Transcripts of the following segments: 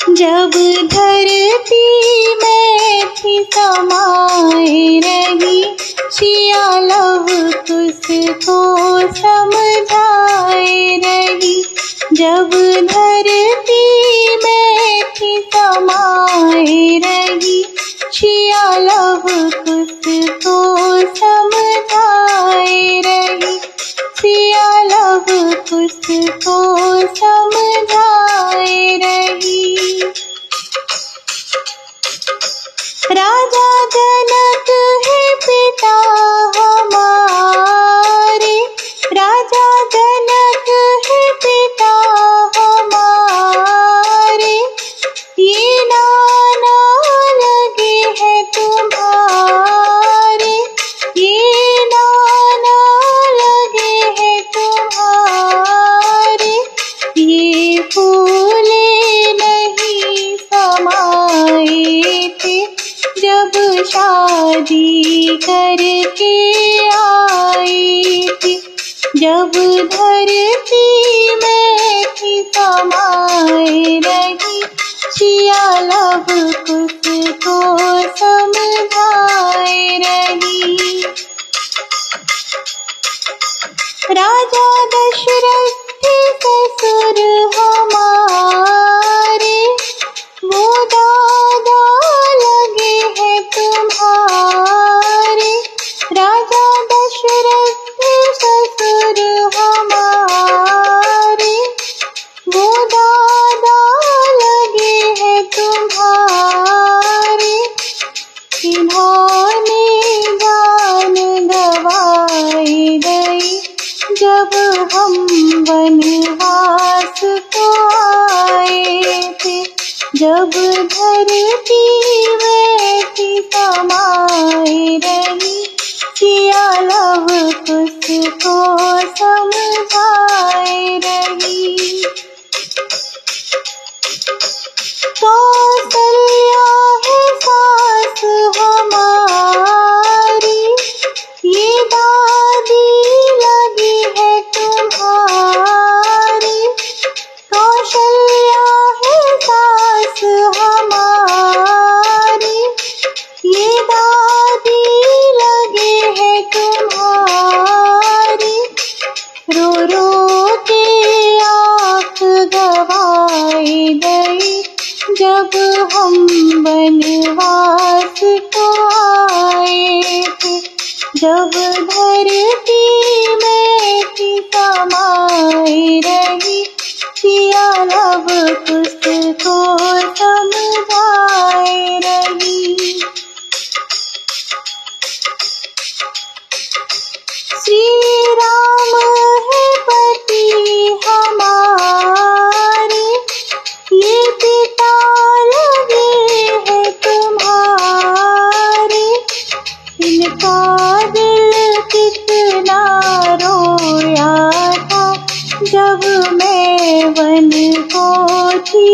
जब धरती में थी समाए रही, सिया लव कुश को समझाए रही। जब धरती में थी समाए रही, सिया लव कुश को समझाए रही, सिया लव कुश को समझाए रही। राजा जनक है पिता हमारे, राजा जनक है पिता हमारे, ये नाना लगे हैं तुम्हारे, ये नाना लगे हैं तुम्हारे, ये फूले नहीं समाए थे जब शादी करके आई थी। जब धरती में थी समाए रही, सिया लव कुश को समझाए रही। राजा दशरथ थे ससुर हमारे, वो दादा लगे हैं तुम्हारे। राजा दशरथ थे ससुर हमारे, वो दादा लगे हैं तुम्हारे। इन्होंने जान गंवाई गई जब हम वनवास को आए थे। जब धरती में थी समाए रही, सिया लव कुश को समझाए रही। कौसल्या है सास हमारी, ये दादी लगी है तुम्हारी। कौशल्या है सास हमारी, ये दादी लगे है तुम्हारी। रो रो के आँख गवाई गई जब हम वनवास को आए थे। जब धरती में थी समाए रही, सिया लव कुश को समझाए रही। श्री राम है पति हमारे, ये पिता लगे हैं तुम्हारे। इनका दिल कितना रोया था जब मैं वन को थी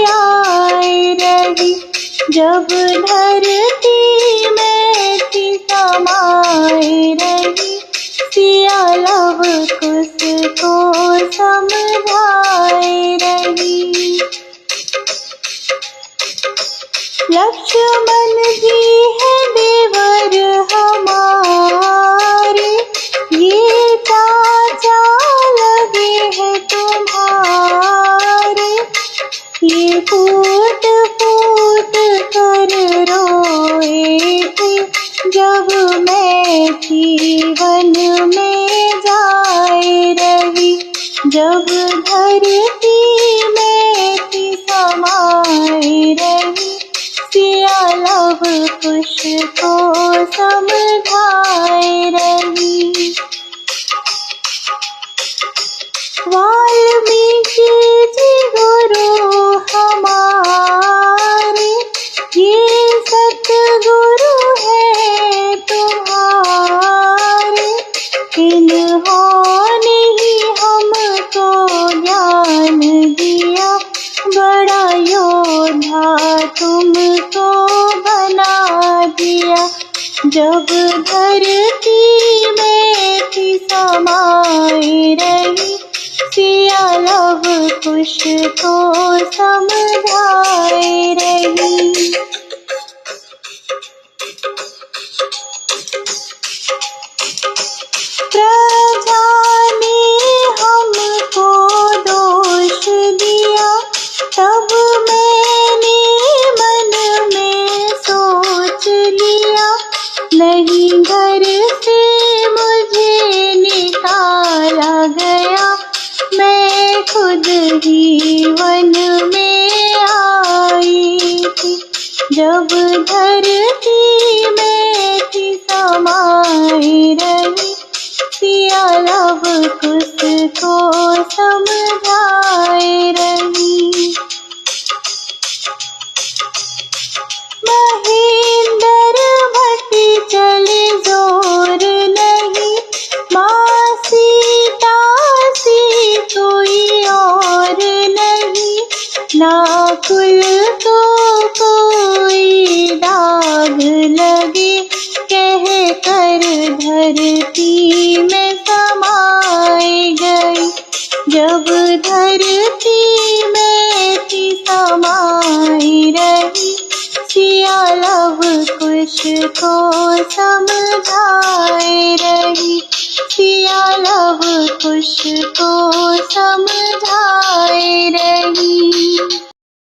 आए रही। जब धरती में थी समाए रही, सिया लव कुश को समझाए रही। लक्ष्मण जी है देवर हमारे, ये चाचा लगे हैं तुम्हारे। ये फूट फूट कर रोए थे जब मैं थी वन में जाए रही। जब धरती में थी समाए रही, सिया लव कुश को समझाए रही। वाल्मीकि जी गुरु हमारे, ये सतगुरु है तुम्हारे। इन्होंने ही हमको ज्ञान दिया, बड़ा योद्धा तुमको बना दिया। जब धरती में थी समाए रही, सिया लव कुश को समझा ही वन में आई थी, जब धरती में थी समाई रही, सिया लव कुश को समझाए रही। महेंद्र भट्ट चले जोर नहीं, माँ सीता सी कोई और नहीं, ना कुल को कोई दाग लगे, कह कर धरती में समाए गई, जब धरती में थी समाई रही, सिया लव कुश को समझाए रही, सिया लव कुश को समझाए रही।